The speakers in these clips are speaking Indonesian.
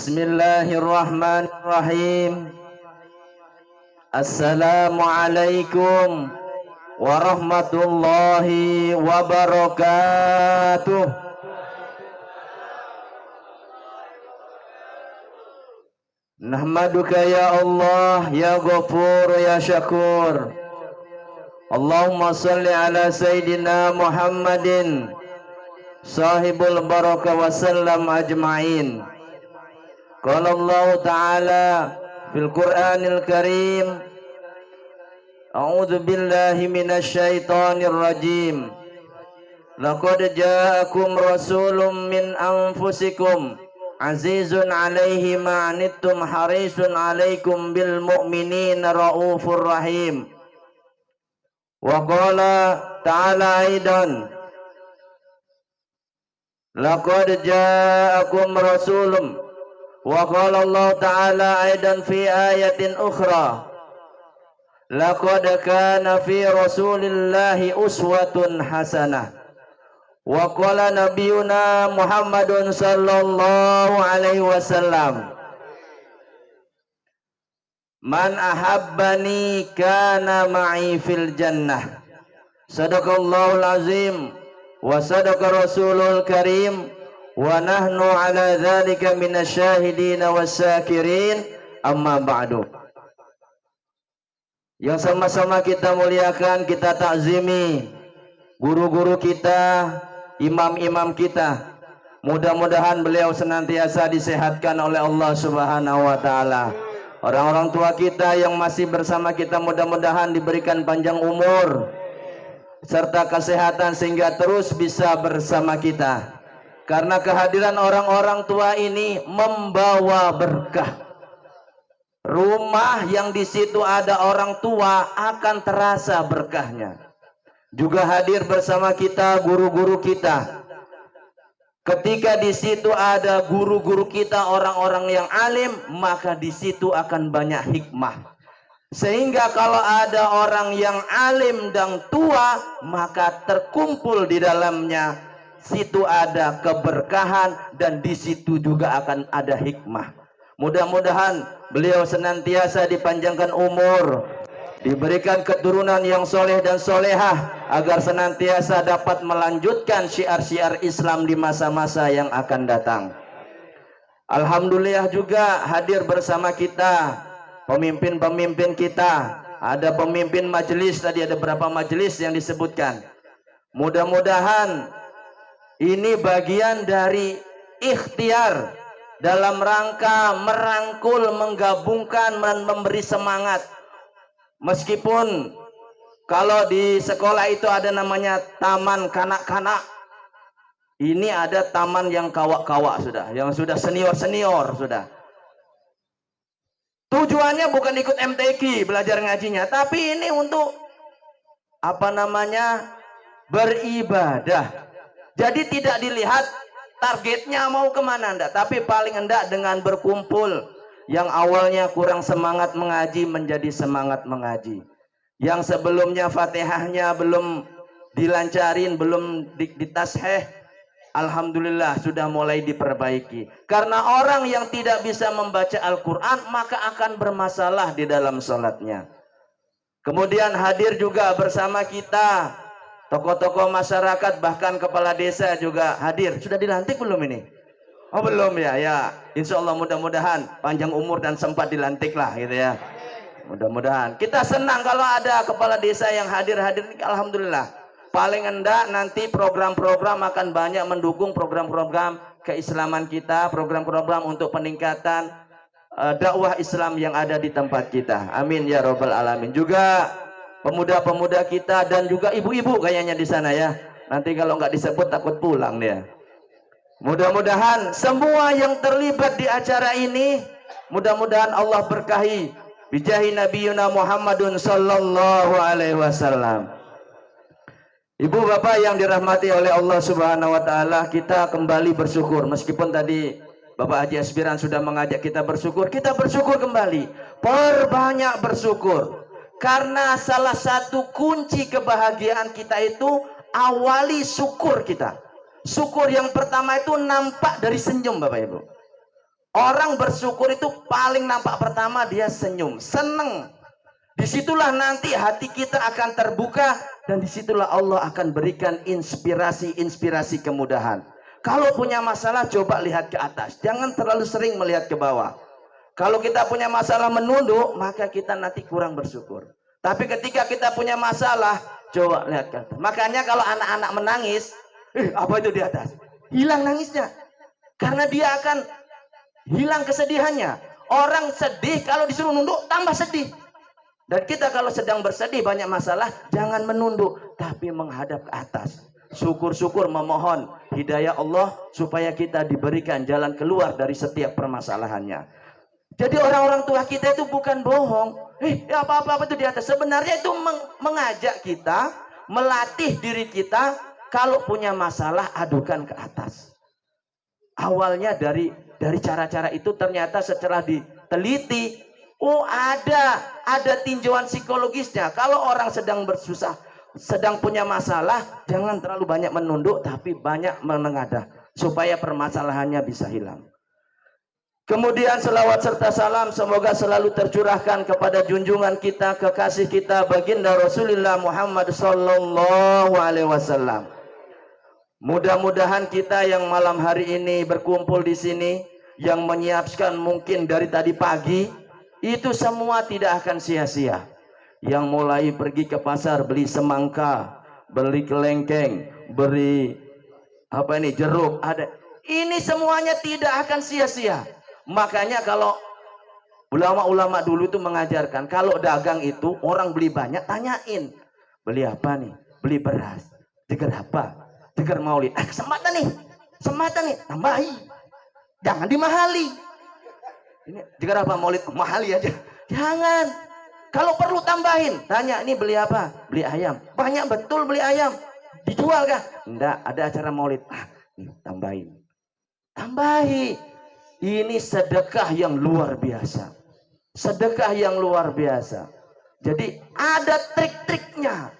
Bismillahirrahmanirrahim. Assalamualaikum warahmatullahi wabarakatuh. Nahmaduka ya Allah, ya Ghafur, ya Syakur. Allahumma salli ala Sayyidina Muhammadin sahibul barakah wa sallam ajma'in. Qala Allah Ta'ala fil Qur'anil Karim, A'udzu billahi minasy syaithanir rajim. Laqad ja'akum rasulun min anfusikum azizun 'alaihi ma 'anittum harisun 'alaikum bil mu'minina raufur rahim. Wa qala ta'ala aidan, laqad ja'akum rasulun. Wa qala Allah Ta'ala aidan fi ayatin ukhra, laqad kana fi rasulillahi uswatun hasanah. Wa qala nabiyuna Muhammadun sallallahu alaihi wasallam, man ahabbani kana ma'i fil jannah. Sadaqallahul azim wa sadaqa rasulul karim wa nahnu ala dzalika minasyahidin wasyakirin. Amma ba'du. Yang sama-sama kita muliakan, kita takzimi guru-guru kita, imam-imam kita. Mudah-mudahan beliau senantiasa disehatkan oleh Allah Subhanahu wa taala. Orang-orang tua kita yang masih bersama kita mudah-mudahan diberikan panjang umur serta kesehatan sehingga terus bisa bersama kita. Karena kehadiran orang-orang tua ini membawa berkah. Rumah yang di situ ada orang tua akan terasa berkahnya. Juga hadir bersama kita guru-guru kita. Ketika di situ ada guru-guru kita, orang-orang yang alim, maka di situ akan banyak hikmah. Sehingga kalau ada orang yang alim dan tua, maka terkumpul di dalamnya. Situ ada keberkahan dan di situ juga akan ada hikmah. Mudah-mudahan beliau senantiasa dipanjangkan umur, diberikan keturunan yang soleh dan solehah, agar senantiasa dapat melanjutkan syiar-syiar Islam di masa-masa yang akan datang. Alhamdulillah juga hadir bersama kita pemimpin-pemimpin kita. Ada pemimpin majelis, tadi ada berapa majelis yang disebutkan. Mudah-mudahan ini bagian dari ikhtiar dalam rangka merangkul, menggabungkan, dan memberi semangat. Meskipun kalau di sekolah itu ada namanya taman kanak-kanak, ini ada taman yang kawak-kawak sudah, yang sudah senior-senior sudah. Tujuannya bukan ikut MTQ belajar ngajinya, tapi ini untuk apa namanya, beribadah. Jadi tidak dilihat targetnya mau kemana enggak, tapi paling enggak dengan berkumpul. Yang awalnya kurang semangat mengaji menjadi semangat mengaji. Yang sebelumnya Fatihahnya belum dilancarin, belum ditasheh, alhamdulillah sudah mulai diperbaiki. Karena orang yang tidak bisa membaca Al-Quran maka akan bermasalah di dalam sholatnya. Kemudian hadir juga bersama kita tokoh-tokoh masyarakat, bahkan kepala desa juga hadir. Sudah dilantik belum ini? Oh belum ya, ya. Insya Allah mudah-mudahan panjang umur dan sempat dilantik lah gitu ya. Mudah-mudahan. Kita senang kalau ada kepala desa yang hadir-hadir. Alhamdulillah. Paling enggak nanti program-program akan banyak mendukung program-program keislaman kita, program-program untuk peningkatan dakwah Islam yang ada di tempat kita. Amin ya robbal alamin. Juga pemuda-pemuda kita dan juga ibu-ibu kayaknya di sana ya. Nanti kalau nggak disebut takut pulang dia. Mudah-mudahan semua yang terlibat di acara ini, mudah-mudahan Allah berkahi bijahi nabiyuna Muhammadun sallallahu alaihi wasallam. Ibu bapak yang dirahmati oleh Allah Subhanahu wa taala, kita kembali bersyukur. Meskipun tadi Bapak Haji Aspiran sudah mengajak kita bersyukur kembali. Perbanyak bersyukur. Karena salah satu kunci kebahagiaan kita itu awali syukur kita. Syukur yang pertama itu nampak dari senyum Bapak Ibu. Orang bersyukur itu paling nampak pertama dia senyum, seneng. Disitulah nanti hati kita akan terbuka dan disitulah Allah akan berikan inspirasi kemudahan. Kalau punya masalah coba lihat ke atas, jangan terlalu sering melihat ke bawah. Kalau kita punya masalah menunduk, maka kita nanti kurang bersyukur. Tapi ketika kita punya masalah, coba lihat ke atas. Makanya kalau anak-anak menangis, apa itu di atas? Hilang nangisnya. Karena dia akan hilang kesedihannya. Orang sedih kalau disuruh nunduk tambah sedih. Dan kita kalau sedang bersedih banyak masalah, jangan menunduk, tapi menghadap ke atas. Syukur-syukur memohon hidayah Allah supaya kita diberikan jalan keluar dari setiap permasalahannya. Jadi orang-orang tua kita itu bukan bohong. Apa-apa itu di atas. Sebenarnya itu mengajak kita, melatih diri kita, kalau punya masalah adukan ke atas. Awalnya dari cara-cara itu ternyata setelah diteliti, ada tinjauan psikologisnya. Kalau orang sedang bersusah, sedang punya masalah, jangan terlalu banyak menunduk, tapi banyak menengadah supaya permasalahannya bisa hilang. Kemudian selawat serta salam semoga selalu tercurahkan kepada junjungan kita, kekasih kita, baginda Rasulullah Muhammad sallallahu alaihi wasallam. Mudah-mudahan kita yang malam hari ini berkumpul di sini, yang menyiapkan mungkin dari tadi pagi, itu semua tidak akan sia-sia. Yang mulai pergi ke pasar beli semangka, beli kelengkeng, beli jeruk, ada. Ini semuanya tidak akan sia-sia. Makanya kalau ulama-ulama dulu itu mengajarkan, kalau dagang itu orang beli banyak, tanyain, beli apa nih? Beli beras. Jeger apa? Jeger maulid. Kesempatan nih, tambahi. Jangan dimahali. Ini jeger apa maulid? Mahali aja. Jangan. Kalau perlu tambahin, tanya, ini beli apa? Beli ayam. Banyak betul beli ayam. Dijual kah? Enggak, ada acara maulid. Nih, tambahin. Tambahi. Ini sedekah yang luar biasa. Sedekah yang luar biasa. Jadi ada trik-triknya.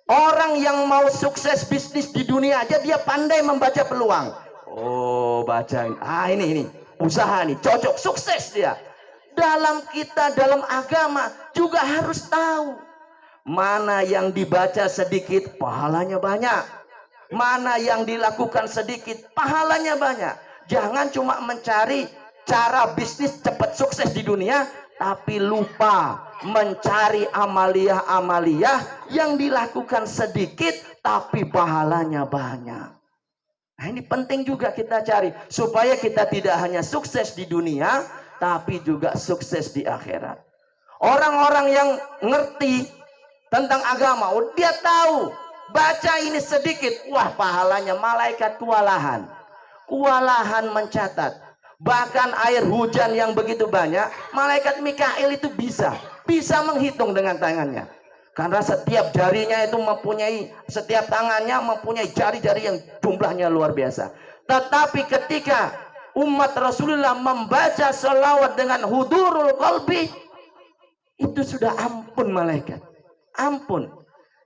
Orang yang mau sukses bisnis di dunia aja dia pandai membaca peluang. Oh, bacain. Ini usaha nih, cocok, sukses dia. Dalam agama juga harus tahu mana yang dibaca sedikit, pahalanya banyak. Mana yang dilakukan sedikit, pahalanya banyak. Jangan cuma mencari cara bisnis cepat sukses di dunia, tapi lupa mencari amaliyah-amaliyah yang dilakukan sedikit, tapi pahalanya banyak. Nah, ini penting juga kita cari, supaya kita tidak hanya sukses di dunia, tapi juga sukses di akhirat. Orang-orang yang ngerti tentang agama, dia tahu, baca ini sedikit, wah pahalanya, malaikat kewalahan mencatat. Bahkan air hujan yang begitu banyak, malaikat Mikail itu bisa menghitung dengan tangannya. Karena setiap tangannya mempunyai jari-jari yang jumlahnya luar biasa. Tetapi ketika umat Rasulullah membaca selawat dengan hudurul qalbi, itu sudah ampun malaikat. Ampun.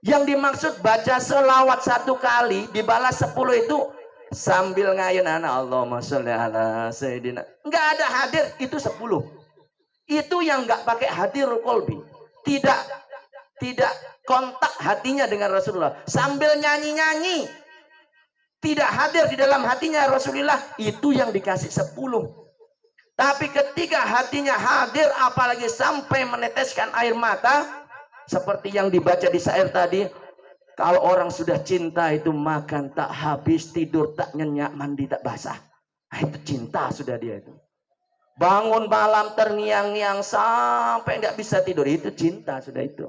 Yang dimaksud baca selawat 1 kali dibalas 10 itu sambil ngayun Allahumma sholli ala sayyidina. Enggak ada hadir, itu 10. Itu yang enggak pakai hadirul qalbi. Tidak kontak hatinya dengan Rasulullah. Sambil nyanyi-nyanyi, tidak hadir di dalam hatinya Rasulullah, itu yang dikasih 10. Tapi ketika hatinya hadir, apalagi sampai meneteskan air mata, seperti yang dibaca di syair tadi, kalau orang sudah cinta itu makan tak habis, tidur tak nyenyak, mandi tak basah. Nah, itu cinta sudah dia itu. Bangun malam terngiang-ngiang sampai nggak bisa tidur, itu cinta sudah itu.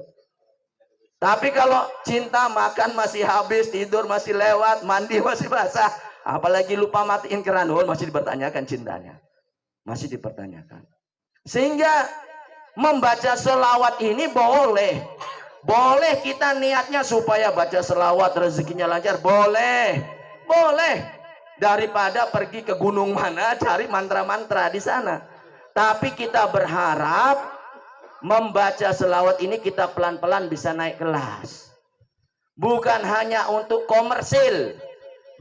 Tapi kalau cinta makan masih habis, tidur masih lewat, mandi masih basah, apalagi lupa matiin keran, masih dipertanyakan cintanya. Masih dipertanyakan. Sehingga membaca selawat ini boleh. Boleh kita niatnya supaya baca selawat rezekinya lancar, boleh. Daripada pergi ke gunung mana cari mantra-mantra di sana. Tapi kita berharap membaca selawat ini kita pelan-pelan bisa naik kelas. Bukan hanya untuk komersil,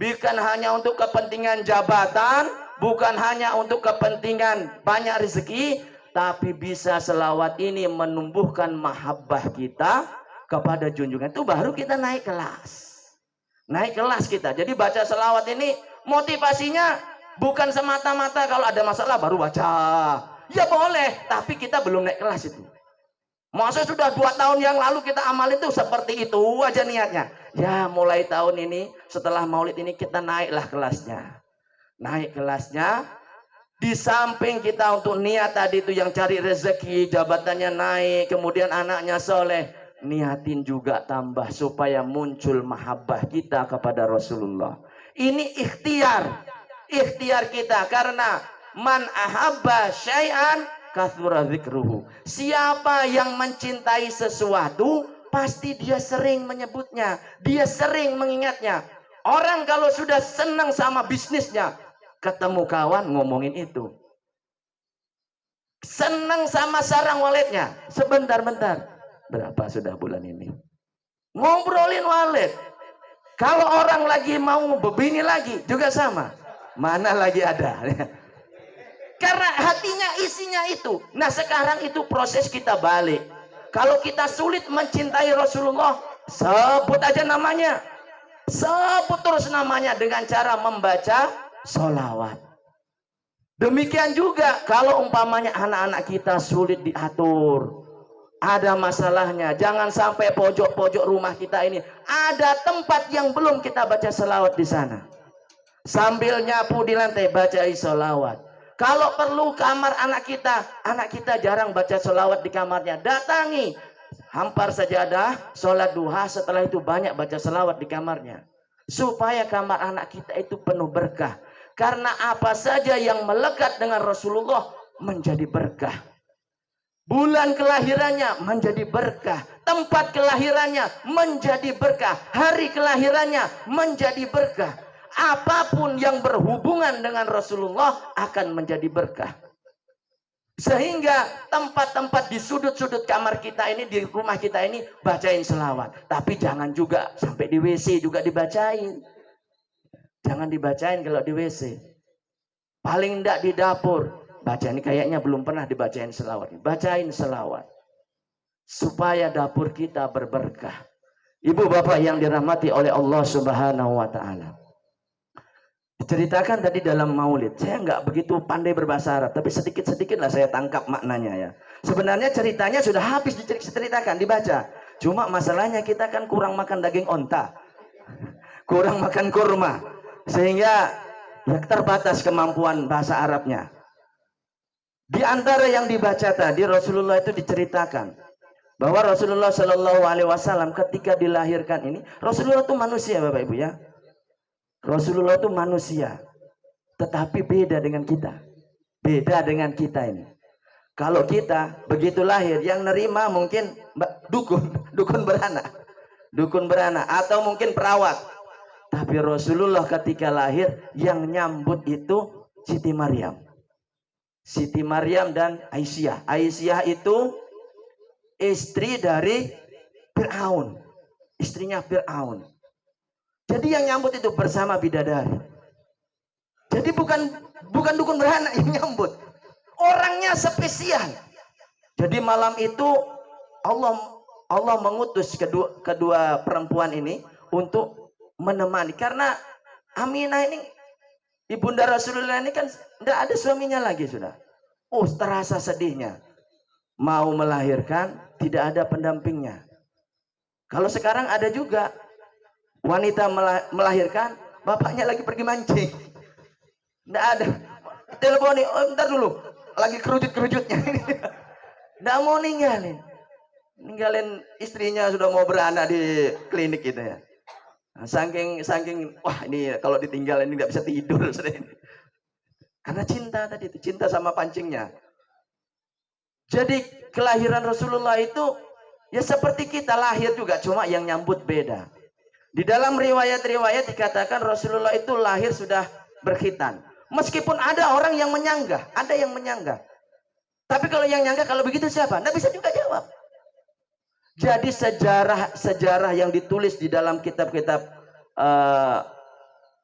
bukan hanya untuk kepentingan jabatan, bukan hanya untuk kepentingan banyak rezeki, tapi bisa selawat ini menumbuhkan mahabbah kita kepada junjungan, itu baru kita naik kelas. Naik kelas kita. Jadi baca selawat ini motivasinya bukan semata-mata kalau ada masalah baru baca. Ya boleh, tapi kita belum naik kelas itu. Masa sudah 2 tahun yang lalu kita amal itu seperti itu aja niatnya. Ya mulai tahun ini setelah maulid ini kita naiklah kelasnya. Naik kelasnya. Di samping kita untuk niat tadi itu yang cari rezeki, jabatannya naik, kemudian anaknya soleh, niatin juga tambah supaya muncul mahabbah kita kepada Rasulullah. Ini ikhtiar kita, karena man ahabba syai'an kathura dzikruhu. Siapa yang mencintai sesuatu, pasti dia sering menyebutnya, dia sering mengingatnya. Orang kalau sudah senang sama bisnisnya, ketemu kawan ngomongin itu. Senang sama sarang waletnya, sebentar-bentar, berapa sudah bulan ini? Ngobrolin walet. Kalau orang lagi mau begini lagi juga sama. Mana lagi ada? Karena hatinya isinya itu. Nah sekarang itu proses kita balik. Kalau kita sulit mencintai Rasulullah, sebut aja namanya. Sebut terus namanya dengan cara membaca sholawat. Demikian juga kalau umpamanya anak-anak kita sulit diatur, ada masalahnya, jangan sampai pojok-pojok rumah kita ini ada tempat yang belum kita baca sholawat di sana. Sambil nyapu di lantai baca sholawat. Kalau perlu kamar anak kita jarang baca sholawat di kamarnya, datangi, hampar sajadah, sholat duha, setelah itu banyak baca sholawat di kamarnya. Supaya kamar anak kita itu penuh berkah. Karena apa saja yang melekat dengan Rasulullah menjadi berkah. Bulan kelahirannya menjadi berkah. Tempat kelahirannya menjadi berkah. Hari kelahirannya menjadi berkah. Apapun yang berhubungan dengan Rasulullah akan menjadi berkah. Sehingga tempat-tempat di sudut-sudut kamar kita ini, di rumah kita ini, bacain selawat. Tapi jangan juga sampai di WC juga dibacain. Jangan dibacain kalau di WC. Paling enggak di dapur. Baca, ini kayaknya belum pernah dibacain selawat. Bacain selawat. Supaya dapur kita berberkah. Ibu bapak yang dirahmati oleh Allah Subhanahu wa ta'ala. Diceritakan tadi dalam maulid, saya nggak begitu pandai berbahasa Arab, tapi sedikit-sedikit lah saya tangkap maknanya ya. Sebenarnya ceritanya sudah habis diceritakan, dibaca. Cuma masalahnya kita kan kurang makan daging onta, kurang makan kurma, sehingga ya terbatas kemampuan bahasa Arabnya. Di antara yang dibaca tadi, Rasulullah itu diceritakan bahwa Rasulullah Shallallahu Alaihi Wasallam ketika dilahirkan ini, Rasulullah itu manusia, Bapak Ibu ya. Rasulullah itu manusia, tetapi beda dengan kita. Beda dengan kita ini. Kalau kita begitu lahir, yang nerima mungkin dukun beranak. Dukun beranak atau mungkin perawat. Tapi Rasulullah ketika lahir, yang nyambut itu Siti Maryam. Siti Maryam dan Aisyah. Aisyah itu istri dari Fir'aun. Istrinya Fir'aun. Jadi yang nyambut itu bersama bidadari. Jadi bukan dukun beranak yang nyambut. Orangnya spesial. Jadi malam itu Allah mengutus kedua perempuan ini untuk menemani. Karena Aminah ini, ibunda Rasulullah ini kan tidak ada suaminya lagi sudah. Terasa sedihnya. Mau melahirkan, tidak ada pendampingnya. Kalau sekarang ada juga. Wanita melahirkan, bapaknya lagi pergi mancing. Tidak ada. Teleponi, bentar dulu. Lagi kerujut-kerujutnya. Tidak mau ninggalin. Ninggalin istrinya sudah mau beranak di klinik gitu ya. Nah, saking, wah ini kalau ditinggal ini tidak bisa tidur. Karena cinta tadi itu, cinta sama pancingnya. Jadi kelahiran Rasulullah itu, ya seperti kita lahir juga, cuma yang nyambut beda. Di dalam riwayat-riwayat dikatakan Rasulullah itu lahir sudah berkhitan. Meskipun ada orang yang menyanggah, ada yang menyanggah. Tapi kalau yang nyanggah, kalau begitu siapa? Nggak bisa juga jawab. Jadi sejarah yang ditulis di dalam kitab-kitab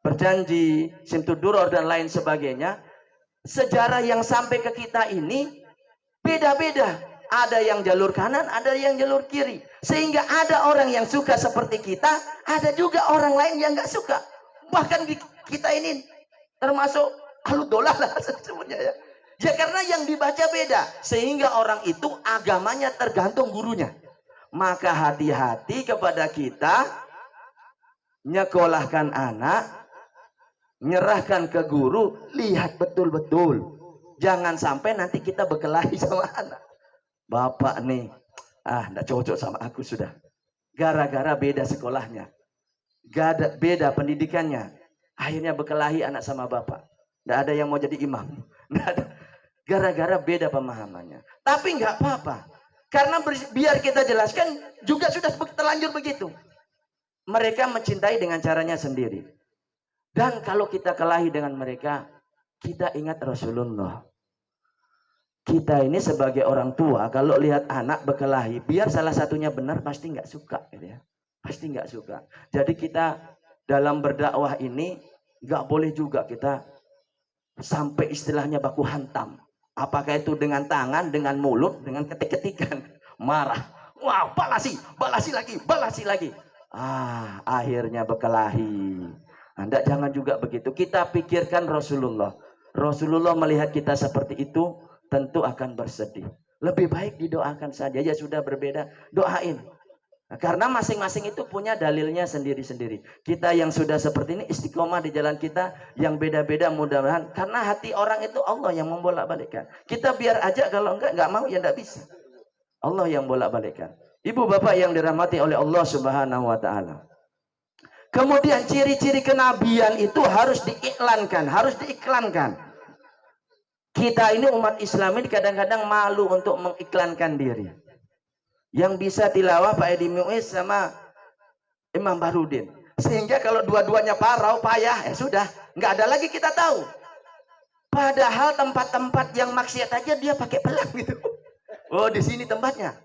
berjanji, simtuduror dan lain sebagainya. Sejarah yang sampai ke kita ini beda-beda. Ada yang jalur kanan, ada yang jalur kiri. Sehingga ada orang yang suka seperti kita, ada juga orang lain yang nggak suka. Bahkan di kita ini termasuk aludolah lah sebetulnya ya. Ya karena yang dibaca beda. Sehingga orang itu agamanya tergantung gurunya. Maka hati-hati kepada kita nyekolahkan anak, nyerahkan ke guru, lihat betul-betul. Jangan sampai nanti kita berkelahi sama anak. Bapak nih, enggak cocok sama aku sudah. Gara-gara beda sekolahnya. Beda pendidikannya. Akhirnya berkelahi anak sama bapak. Enggak ada yang mau jadi imam. Enggak ada. Gara-gara beda pemahamannya. Tapi enggak apa-apa. Karena biar kita jelaskan juga sudah terlanjur begitu. Mereka mencintai dengan caranya sendiri. Dan kalau kita kelahi dengan mereka, kita ingat Rasulullah. Kita ini sebagai orang tua, kalau lihat anak berkelahi, biar salah satunya benar, pasti nggak suka. Gitu ya. Pasti nggak suka. Jadi kita dalam berdakwah ini, nggak boleh juga kita sampai istilahnya baku hantam. Apakah itu dengan tangan, dengan mulut, dengan ketik-ketikan. Marah. Wah, balasi lagi. Akhirnya berkelahi. Anda jangan juga begitu. Kita pikirkan Rasulullah. Rasulullah melihat kita seperti itu, tentu akan bersedih. Lebih baik didoakan saja. Ya sudah berbeda, doain. Nah, karena masing-masing itu punya dalilnya sendiri-sendiri. Kita yang sudah seperti ini istiqomah di jalan kita, yang beda-beda mudah-mudahan. Karena hati orang itu Allah yang membolak-balikkan. Kita biar aja, kalau enggak mau ya enggak bisa. Allah yang bolak-balikkan. Ibu bapak yang dirahmati oleh Allah Subhanahu wa taala. Kemudian ciri-ciri kenabian itu harus diiklankan. Kita ini umat Islam ini kadang-kadang malu untuk mengiklankan diri. Yang bisa tilawah Pak Edi Muiz sama Imam Bahrudin. Sehingga kalau dua-duanya parau, payah, sudah, nggak ada lagi kita tahu. Padahal tempat-tempat yang maksiat aja dia pakai pelang gitu. Oh, di sini tempatnya.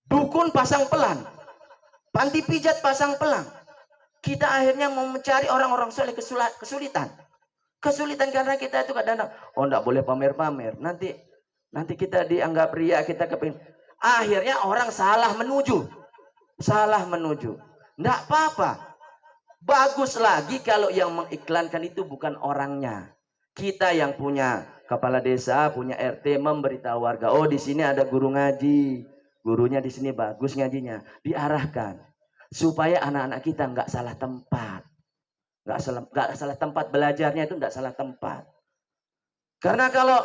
Dukun pasang pelang. Panti pijat pasang pelang. Kita akhirnya mau mencari orang-orang soleh kesulitan karena kita itu kadang-kadang enggak boleh pamer-pamer, nanti kita dianggap ria, kita kepingin. Akhirnya orang salah menuju. Enggak apa-apa, bagus lagi kalau yang mengiklankan itu bukan orangnya. Kita yang punya kepala desa, punya RT memberitahu warga, oh di sini ada guru ngaji, gurunya di sini bagus ngajinya, diarahkan. Supaya anak-anak kita nggak salah tempat. Nggak salah tempat belajarnya, itu nggak salah tempat. Karena kalau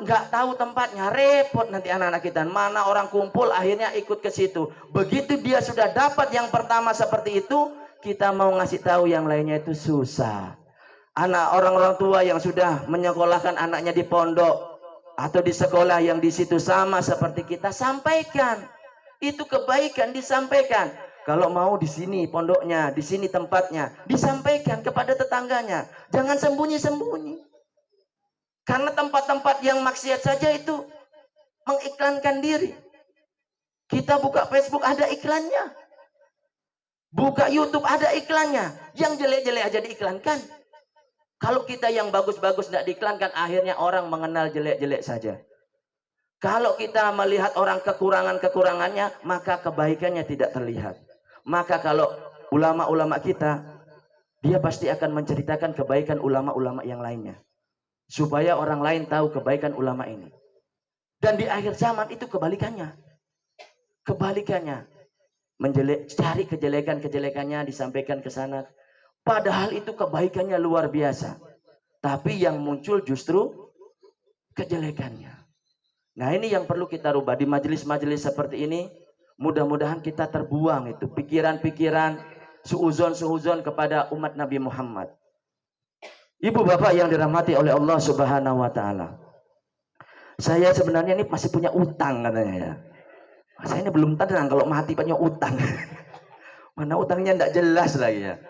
nggak tahu tempatnya, repot nanti anak-anak kita. Mana orang kumpul, akhirnya ikut ke situ. Begitu dia sudah dapat yang pertama seperti itu, kita mau ngasih tahu yang lainnya itu susah. Orang-orang tua yang sudah menyekolahkan anaknya di pondok atau di sekolah yang di situ sama seperti kita, sampaikan. Itu kebaikan, disampaikan. Kalau mau di sini pondoknya, di sini tempatnya, disampaikan kepada tetangganya. Jangan sembunyi-sembunyi. Karena tempat-tempat yang maksiat saja itu mengiklankan diri. Kita buka Facebook ada iklannya. Buka YouTube ada iklannya. Yang jelek-jelek aja diiklankan. Kalau kita yang bagus-bagus tidak diiklankan, akhirnya orang mengenal jelek-jelek saja. Kalau kita melihat orang kekurangannya, maka kebaikannya tidak terlihat. Maka kalau ulama-ulama kita, dia pasti akan menceritakan kebaikan ulama-ulama yang lainnya. Supaya orang lain tahu kebaikan ulama ini. Dan di akhir zaman itu kebalikannya. Cari kejelekan-kejelekannya, disampaikan ke sana. Padahal itu kebaikannya luar biasa. Tapi yang muncul justru kejelekannya. Nah, ini yang perlu kita rubah di majelis-majelis seperti ini. Mudah-mudahan kita terbuang itu pikiran-pikiran suuzon kepada umat Nabi Muhammad. Ibu bapak yang dirahmati oleh Allah Subhanahu wa taala. Saya sebenarnya ini masih punya utang katanya ya. Saya ini belum tenang kalau mati punya utang. Mana utangnya enggak jelas lagi ya.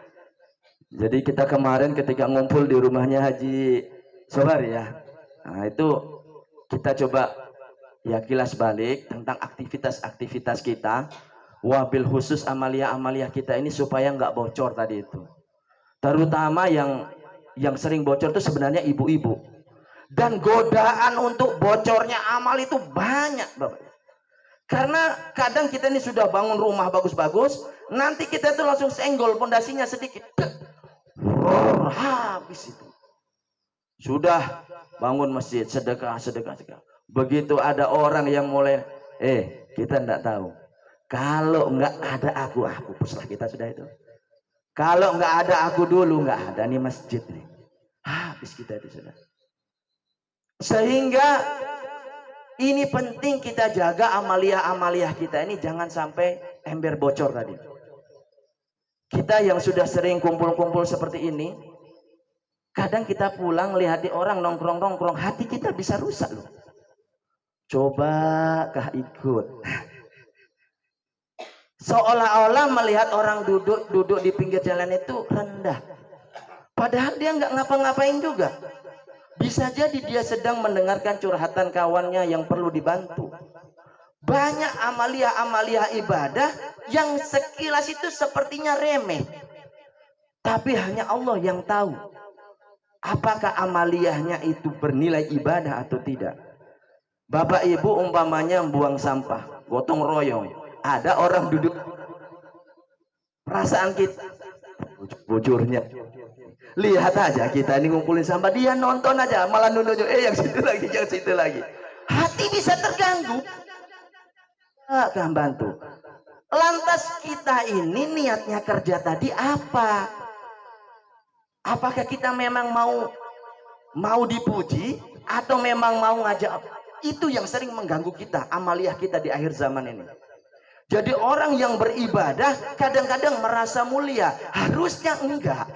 Jadi kita kemarin ketika ngumpul di rumahnya Haji Sobar ya. Nah, itu kita coba ya kilas balik tentang aktivitas-aktivitas kita, wabil khusus amalia-amalia kita ini supaya nggak bocor tadi itu. Terutama yang sering bocor itu sebenarnya ibu-ibu. Dan godaan untuk bocornya amal itu banyak, Bapak. Karena kadang kita ini sudah bangun rumah bagus-bagus, nanti kita itu langsung senggol pondasinya sedikit. Habis itu. Sudah bangun masjid, sedekah. Begitu ada orang yang mulai, kita enggak tahu. Kalau enggak ada aku puslah kita sudah itu. Kalau enggak ada aku dulu, enggak ada nih masjid nih. Habis kita itu sudah. Sehingga ini penting kita jaga amalia kita ini jangan sampai ember bocor tadi. Kita yang sudah sering kumpul-kumpul seperti ini, kadang kita pulang lihat orang nongkrong, hati kita bisa rusak loh. Cobakah ikut? Seolah-olah melihat orang duduk di pinggir jalan itu rendah. Padahal dia nggak ngapa-ngapain juga. Bisa jadi dia sedang mendengarkan curhatan kawannya yang perlu dibantu. Banyak amalia ibadah yang sekilas itu sepertinya remeh. Tapi hanya Allah yang tahu. Apakah amaliyahnya itu bernilai ibadah atau tidak. Bapak ibu umpamanya buang sampah, gotong royong. Ada orang duduk. Perasaan kita. Bujurnya. Lihat aja kita ini ngumpulin sampah. Dia nonton aja. Malah nunjuk. Yang situ lagi. Hati bisa terganggu. Akan bantu. Lantas kita ini niatnya kerja tadi apa? Apakah kita memang mau dipuji atau memang mau ngajak? Itu yang sering mengganggu kita, amaliyah kita di akhir zaman ini. Jadi orang yang beribadah kadang-kadang merasa mulia, harusnya enggak.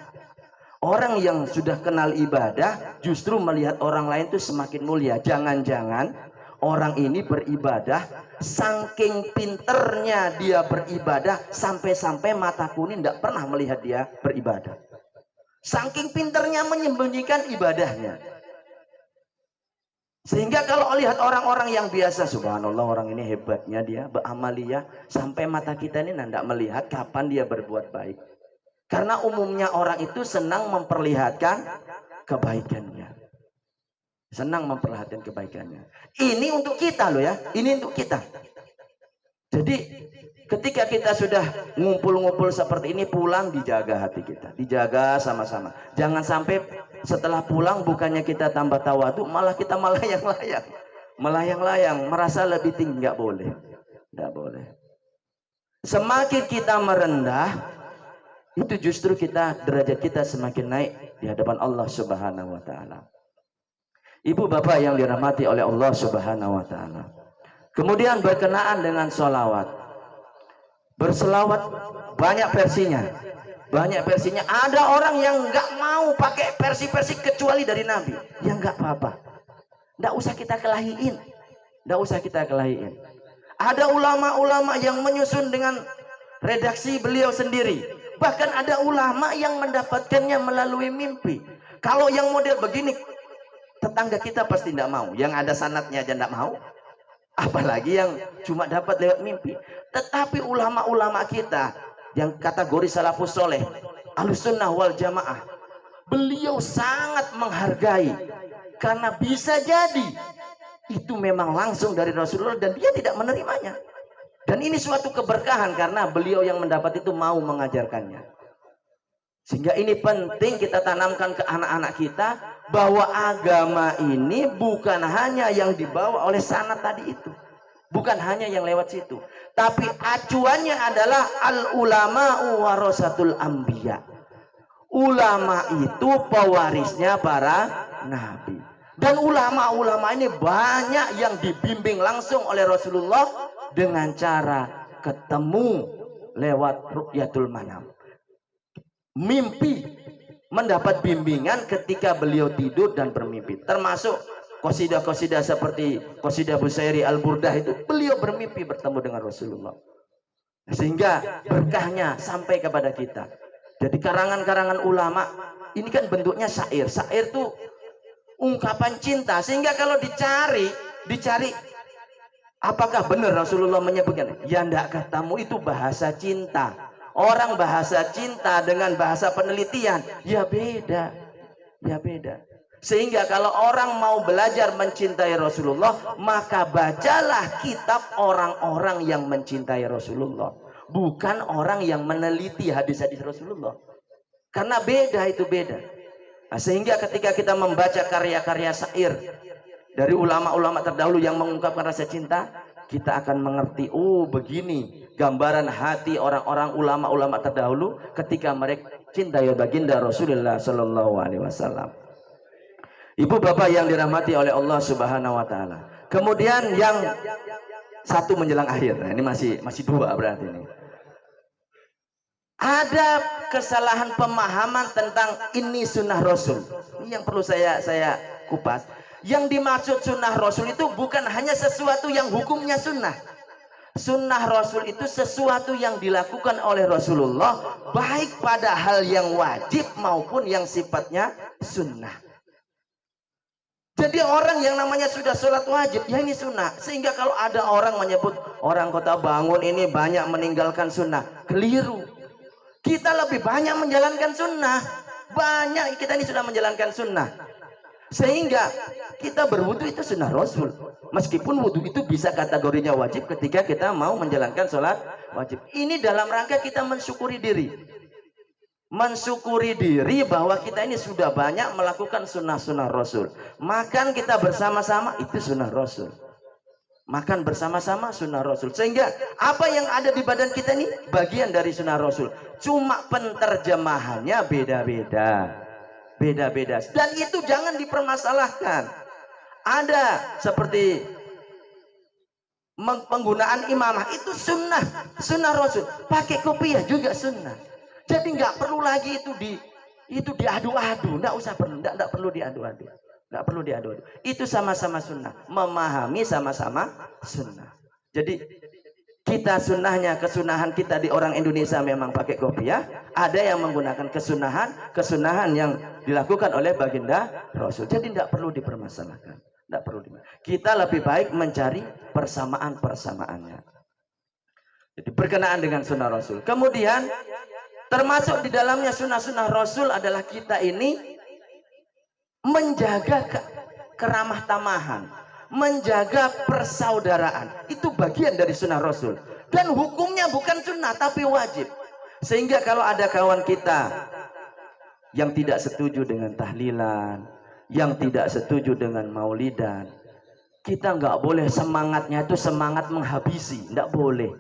Orang yang sudah kenal ibadah justru melihat orang lain itu semakin mulia. Jangan-jangan orang ini beribadah, saking pinternya dia beribadah, sampai-sampai mata kuning tidak pernah melihat dia beribadah. Saking pinternya menyembunyikan ibadahnya. Sehingga kalau lihat orang-orang yang biasa, subhanallah orang ini hebatnya dia beramaliyah, sampai mata kita ini tidak melihat kapan dia berbuat baik. Karena umumnya orang itu senang memperlihatkan kebaikannya. Senang memperlihatkan kebaikannya. Ini untuk kita loh ya, ini untuk kita. Jadi ketika kita sudah ngumpul-ngumpul seperti ini, pulang dijaga hati kita, dijaga sama-sama. Jangan sampai setelah pulang bukannya kita tambah tawadhu, malah kita melayang-layang, merasa lebih tinggi. Nggak boleh, nggak boleh. Semakin kita merendah, itu justru derajat kita semakin naik di hadapan Allah Subhanahu Wa Taala. Ibu bapak yang dirahmati oleh Allah Subhanahu Wa Taala. Kemudian berkenaan dengan sholawat. Berselawat banyak versinya. Banyak versinya. Ada orang yang nggak mau pakai versi-versi kecuali dari Nabi. Ya nggak apa-apa. Nggak usah kita kelahiin. Nggak usah kita kelahiin. Ada ulama-ulama yang menyusun dengan redaksi beliau sendiri. Bahkan ada ulama yang mendapatkannya melalui mimpi. Kalau yang model begini, tetangga kita pasti tidak mau. Yang ada sanadnya aja tidak mau. Apalagi yang cuma dapat lewat mimpi. Tetapi ulama-ulama kita yang kategori salafus soleh, ahlussunnah wal jamaah, beliau sangat menghargai. Karena bisa jadi itu memang langsung dari Rasulullah dan dia tidak menerimanya. Dan ini suatu keberkahan karena beliau yang mendapat itu mau mengajarkannya. Sehingga ini penting kita tanamkan ke anak-anak kita bahwa agama ini bukan hanya yang dibawa oleh sanad tadi itu, bukan hanya yang lewat situ, tapi acuannya adalah al ulama warasatul anbiya. Ulama itu pewarisnya para nabi. Dan ulama-ulama ini banyak yang dibimbing langsung oleh Rasulullah dengan cara ketemu lewat ru'yatul manam. Mimpi, mendapat bimbingan ketika beliau tidur dan bermimpi. Termasuk qasidah-qasidah seperti qasidah Busairi Al-Burdah itu beliau bermimpi bertemu dengan Rasulullah. Sehingga berkahnya sampai kepada kita. Jadi karangan-karangan ulama ini kan bentuknya syair. Syair itu ungkapan cinta. Sehingga kalau dicari apakah benar Rasulullah menyebutkan? Ya ndak katamu itu bahasa cinta. Orang bahasa cinta dengan bahasa penelitian, ya beda. Ya beda. Sehingga kalau orang mau belajar mencintai Rasulullah, maka bacalah kitab orang-orang yang mencintai Rasulullah, bukan orang yang meneliti hadis-hadis Rasulullah. Karena beda, itu beda. Nah, sehingga ketika kita membaca karya-karya syair dari ulama-ulama terdahulu yang mengungkapkan rasa cinta, kita akan mengerti, oh begini gambaran hati orang-orang ulama-ulama terdahulu ketika mereka cintai baginda Rasulullah Shallallahu Alaihi Wasallam. Ibu bapak yang dirahmati oleh Allah Subhanahu Wa Taala. Kemudian yang satu menjelang akhir, nah, ini masih dua berarti ini. Ada kesalahan pemahaman tentang ini sunnah Rasul. Ini yang perlu saya kupas. Yang dimaksud sunnah Rasul itu bukan hanya sesuatu yang hukumnya sunnah. Sunnah Rasul itu sesuatu yang dilakukan oleh Rasulullah, baik pada hal yang wajib maupun yang sifatnya sunnah. Jadi orang yang namanya sudah sholat wajib, ya ini sunnah. Sehingga kalau ada orang menyebut orang Kota Bangun ini banyak meninggalkan sunnah, keliru. Kita lebih banyak menjalankan sunnah. Banyak kita ini sudah menjalankan sunnah. Sehingga kita berwudu itu sunnah Rasul. Meskipun wudu itu bisa kategorinya wajib ketika kita mau menjalankan sholat wajib. Ini dalam rangka kita mensyukuri diri. Mensyukuri diri bahwa kita ini sudah banyak melakukan sunnah-sunnah Rasul. Makan kita bersama-sama itu sunnah Rasul. Makan bersama-sama sunnah Rasul. Sehingga apa yang ada di badan kita ini bagian dari sunnah Rasul. Cuma penterjemahannya beda-beda. Beda-beda. Dan itu jangan dipermasalahkan. Ada seperti penggunaan imamah itu sunnah. Sunnah Rasul. Pakai kopiah juga sunnah. Jadi nggak perlu lagi itu diadu-adu, nggak usah perlu, nggak perlu diadu-adu, nggak perlu diadu-adu. Itu sama-sama sunnah, memahami sama-sama sunnah. Jadi kita sunnahnya, kesunahan kita di orang Indonesia memang pakai kopiah. Ada yang menggunakan kesunahan yang dilakukan oleh baginda Rasul. Jadi nggak perlu dipermasalahkan, nggak perlu. Kita lebih baik mencari persamaan-persamaannya. Jadi berkenaan dengan sunnah Rasul. Kemudian termasuk di dalamnya sunnah-sunnah Rasul adalah kita ini menjaga keramah tamahan, menjaga persaudaraan. Itu bagian dari sunnah Rasul. Dan hukumnya bukan sunnah tapi wajib. Sehingga kalau ada kawan kita yang tidak setuju dengan tahlilan, yang tidak setuju dengan maulidan, kita nggak boleh semangatnya itu semangat menghabisi, nggak boleh.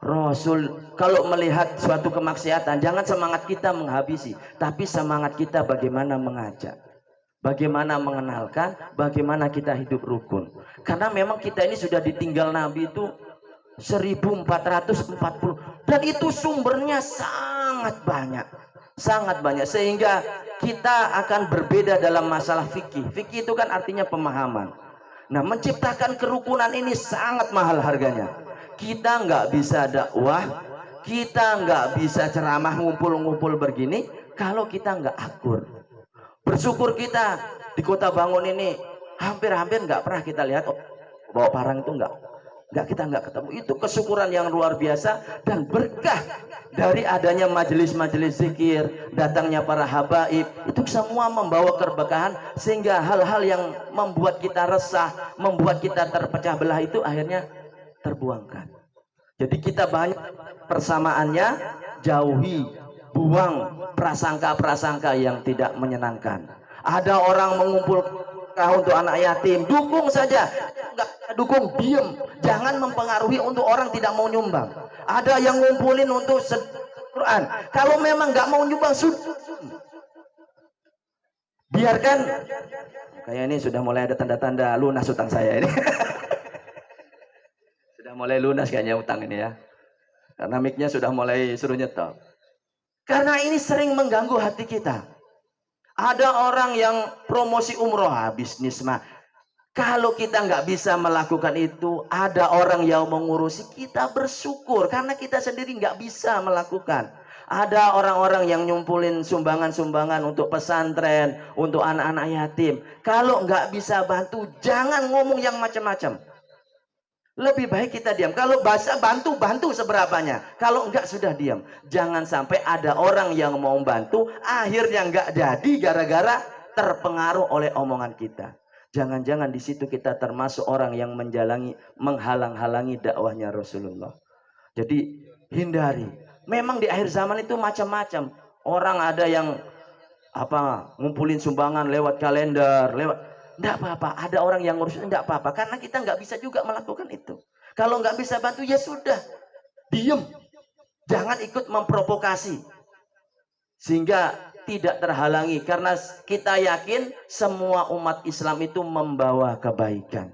Rasul kalau melihat suatu kemaksiatan, jangan semangat kita menghabisi, tapi semangat kita bagaimana mengajak, bagaimana mengenalkan, bagaimana kita hidup rukun. Karena memang kita ini sudah ditinggal Nabi itu 1440, dan itu sumbernya sangat banyak, sehingga kita akan berbeda dalam masalah fikih. Fikih itu kan artinya pemahaman. Nah, menciptakan kerukunan ini sangat mahal harganya. Kita nggak bisa dakwah, kita nggak bisa ceramah ngumpul-ngumpul begini kalau kita nggak akur. Bersyukur kita di Kota Bangun ini hampir-hampir nggak pernah kita lihat bawa parang itu kita nggak ketemu. Itu kesyukuran yang luar biasa dan berkah dari adanya majelis-majelis zikir, datangnya para habaib, itu semua membawa keberkahan sehingga hal-hal yang membuat kita resah, membuat kita terpecah belah itu akhirnya terbuangkan. Jadi kita banyak persamaannya, jauhi, buang prasangka-prasangka yang tidak menyenangkan. Ada orang mengumpul untuk anak yatim, dukung saja. Enggak dukung, diem. Jangan mempengaruhi untuk orang tidak mau nyumbang. Ada yang ngumpulin untuk Quran. Kalau memang nggak mau nyumbang, biarkan. Kayak ini sudah mulai ada tanda-tanda lunas utang saya ini. Mulai lunas kayaknya utang ini ya, karena mic-nya sudah mulai suruh nyetop. Karena ini sering mengganggu hati kita. Ada orang yang promosi umroh, bisnis mah. Kalau kita nggak bisa melakukan itu, ada orang yang mengurusi, kita bersyukur karena kita sendiri nggak bisa melakukan. Ada orang-orang yang nyumpulin sumbangan-sumbangan untuk pesantren, untuk anak-anak yatim. Kalau nggak bisa bantu, jangan ngomong yang macam-macam. Lebih baik kita diam. Kalau bahasa bantu seberapanya. Kalau enggak sudah diam. Jangan sampai ada orang yang mau bantu akhirnya enggak jadi gara-gara terpengaruh oleh omongan kita. Jangan-jangan di situ kita termasuk orang yang menghalang-halangi dakwahnya Rasulullah. Jadi hindari. Memang di akhir zaman itu macam-macam. Orang ada yang ngumpulin sumbangan lewat kalender, enggak apa-apa. Ada orang yang ngurus, enggak apa-apa. Karena kita nggak bisa juga melakukan itu. Kalau nggak bisa bantu ya sudah, diem. Jangan ikut memprovokasi. Sehingga tidak terhalangi. Karena kita yakin semua umat Islam itu membawa kebaikan.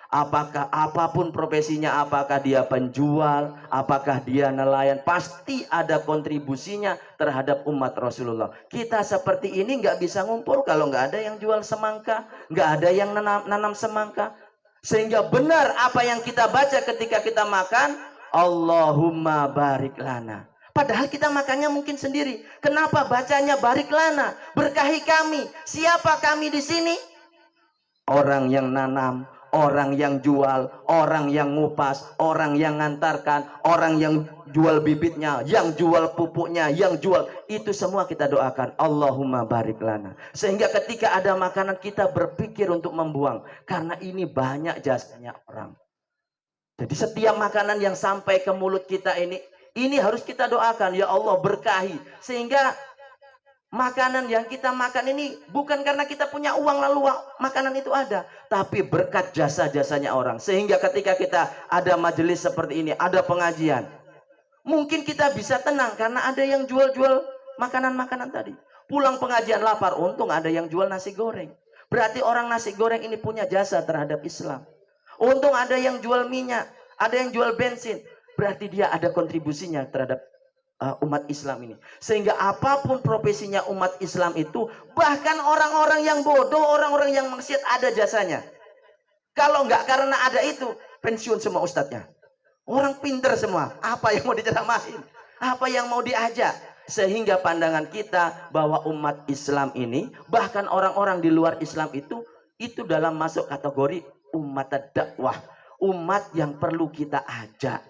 Apakah apapun profesinya, apakah dia penjual, apakah dia nelayan, pasti ada kontribusinya terhadap umat Rasulullah. Kita seperti ini nggak bisa ngumpul kalau nggak ada yang jual semangka, nggak ada yang nanam semangka. Sehingga benar apa yang kita baca ketika kita makan, Allahumma barik lana. Padahal kita makannya mungkin sendiri. Kenapa bacanya barik lana? Berkahi kami. Siapa kami di sini? Orang yang nanam, orang yang jual, orang yang ngupas, orang yang ngantarkan, orang yang jual bibitnya, yang jual pupuknya, yang jual, itu semua kita doakan Allahumma barik lana. Sehingga ketika ada makanan kita berpikir untuk membuang, karena ini banyak jasanya orang. Jadi setiap makanan yang sampai ke mulut kita ini harus kita doakan, ya Allah berkahi. Sehingga makanan yang kita makan ini bukan karena kita punya uang lalu makanan itu ada, tapi berkat jasa-jasanya orang. Sehingga ketika kita ada majelis seperti ini, ada pengajian, mungkin kita bisa tenang karena ada yang jual-jual makanan-makanan tadi. Pulang pengajian lapar, untung ada yang jual nasi goreng. Berarti orang nasi goreng ini punya jasa terhadap Islam. Untung ada yang jual minyak, ada yang jual bensin. Berarti dia ada kontribusinya terhadap umat Islam ini. Sehingga apapun profesinya umat Islam itu, bahkan orang-orang yang bodoh, orang-orang yang maksiat ada jasanya. Kalau enggak karena ada itu, pensiun semua ustadznya. Orang pinter semua. Apa yang mau diceramahin? Apa yang mau diajak? Sehingga pandangan kita bahwa umat Islam ini, bahkan orang-orang di luar Islam itu dalam masuk kategori umat dakwah. Umat yang perlu kita ajak.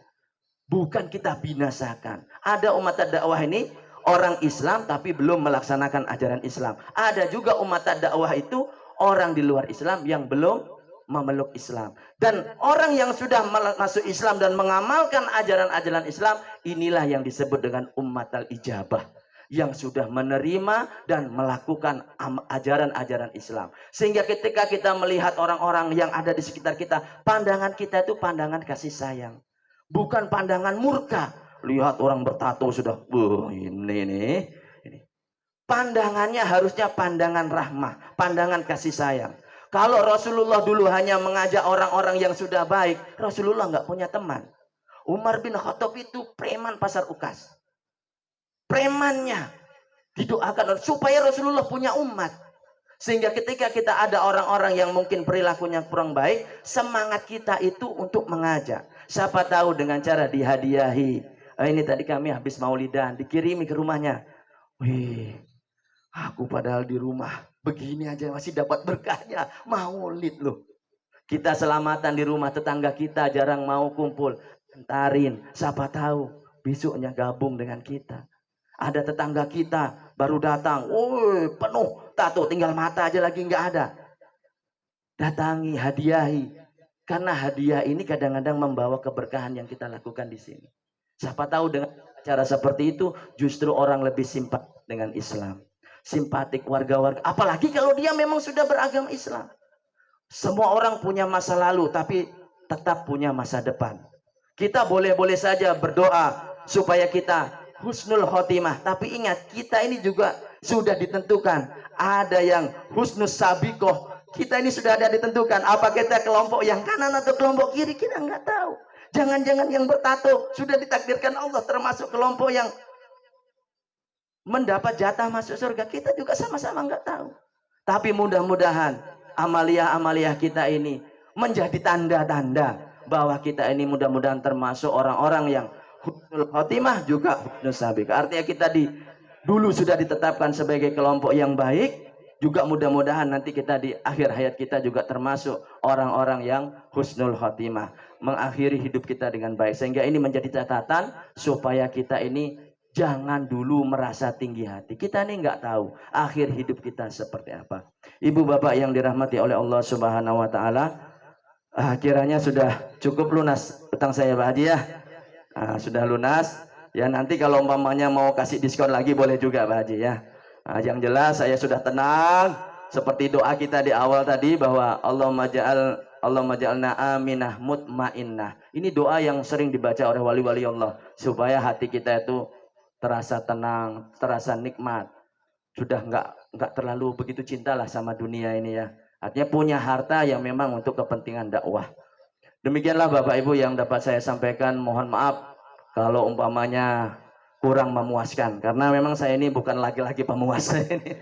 Bukan kita binasakan. Ada umat dakwah ini orang Islam tapi belum melaksanakan ajaran Islam. Ada juga umat dakwah itu orang di luar Islam yang belum memeluk Islam. Dan orang yang sudah masuk Islam dan mengamalkan ajaran-ajaran Islam, inilah yang disebut dengan umat al-ijabah, yang sudah menerima dan melakukan ajaran-ajaran Islam. Sehingga ketika kita melihat orang-orang yang ada di sekitar kita, pandangan kita itu pandangan kasih sayang. Bukan pandangan murka. Lihat orang bertato sudah, ini. Pandangannya harusnya pandangan rahmah, pandangan kasih sayang. Kalau Rasulullah dulu hanya mengajak orang-orang yang sudah baik, Rasulullah nggak punya teman. Umar bin Khattab itu preman pasar Ukas. Premannya didoakan supaya Rasulullah punya umat. Sehingga ketika kita ada orang-orang yang mungkin perilakunya kurang baik, semangat kita itu untuk mengajak. Siapa tahu dengan cara dihadiahi. Ini tadi kami habis maulidan, dikirimi ke rumahnya. Wih, aku padahal di rumah begini aja masih dapat berkahnya. Maulid loh. Kita selamatan di rumah, tetangga kita jarang mau kumpul. Entarin, siapa tahu besoknya gabung dengan kita. Ada tetangga kita baru datang, woi penuh tato, tinggal mata aja lagi nggak ada. Datangi, hadiahi. Karena hadiah ini kadang-kadang membawa keberkahan yang kita lakukan di sini. Siapa tahu dengan cara seperti itu justru orang lebih simpatik dengan Islam. Simpatik warga-warga. Apalagi kalau dia memang sudah beragama Islam. Semua orang punya masa lalu tapi tetap punya masa depan. Kita boleh-boleh saja berdoa supaya kita husnul khotimah. Tapi ingat, kita ini juga sudah ditentukan. Ada yang husnul sabikoh. Kita ini sudah ada ditentukan. Apa kita kelompok yang kanan atau kelompok kiri, kita nggak tahu. Jangan-jangan yang bertato sudah ditakdirkan Allah termasuk kelompok yang mendapat jatah masuk surga. Kita juga sama-sama nggak tahu. Tapi mudah-mudahan amaliah-amaliah kita ini menjadi tanda-tanda bahwa kita ini mudah-mudahan termasuk orang-orang yang husnul khotimah juga husnul sabik. Artinya kita dulu sudah ditetapkan sebagai kelompok yang baik. Juga mudah-mudahan nanti kita di akhir hayat kita juga termasuk orang-orang yang husnul khotimah, mengakhiri hidup kita dengan baik. Sehingga ini menjadi catatan supaya kita ini jangan dulu merasa tinggi hati. Kita ini nggak tahu akhir hidup kita seperti apa. Ibu bapak yang dirahmati oleh Allah Subhanahu wa taala, kiranya sudah cukup lunas utang saya Pak Haji ya. Sudah lunas. Ya nanti kalau umpamanya mau kasih diskon lagi boleh juga Pak Haji ya. Yang jelas saya sudah tenang seperti doa kita di awal tadi bahwa Allahumma ja'alna aminah mutmainnah. Ini doa yang sering dibaca oleh wali-wali Allah supaya hati kita itu terasa tenang, terasa nikmat. Sudah nggak terlalu begitu cintalah sama dunia ini ya. Artinya punya harta yang memang untuk kepentingan dakwah. Demikianlah Bapak Ibu yang dapat saya sampaikan. Mohon maaf kalau umpamanya kurang memuaskan, karena memang saya ini bukan laki-laki pemuas ini.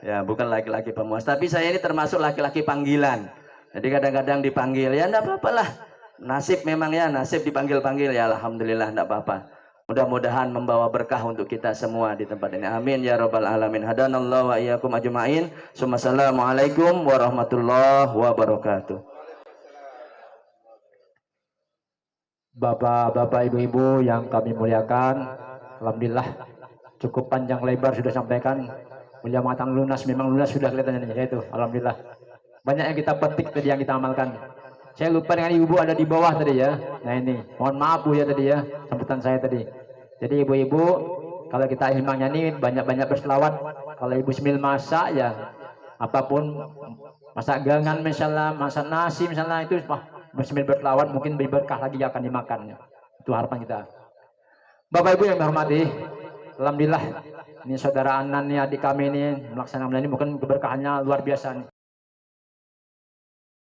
Ya, bukan laki-laki pemuas, tapi saya ini termasuk laki-laki panggilan. Jadi kadang-kadang dipanggil, ya enggak apa-apa lah. Nasib memang ya, nasib dipanggil-panggil ya, alhamdulillah enggak apa-apa. Mudah-mudahan membawa berkah untuk kita semua di tempat ini. Amin ya rabbal alamin. Hadanallahu wa iyyakum ajma'in. Assalamualaikum warahmatullahi wabarakatuh. Bapak-bapak, ibu-ibu yang kami muliakan, alhamdulillah cukup panjang lebar sudah sampaikan. Mulia matang lunas, memang lunas sudah kelihatannya itu. Alhamdulillah. Banyak yang kita petik tadi, yang kita amalkan. Saya lupa dengan ibu ada di bawah tadi ya. Nah ini, mohon maaf Bu ya tadi ya, sambutan saya tadi. Jadi ibu-ibu, kalau kita ilmunya ini banyak-banyak berselawat. Kalau ibu semil masak ya, apapun, masak gangan misalnya, masak nasi misalnya, itu bersemil berselawat mungkin berkah lagi akan dimakannya. Itu harapan kita. Bapak Ibu yang dihormati, alhamdulillah ini saudara Anan nih, adik kami ini melaksanakan ini, mungkin keberkahannya luar biasa nih.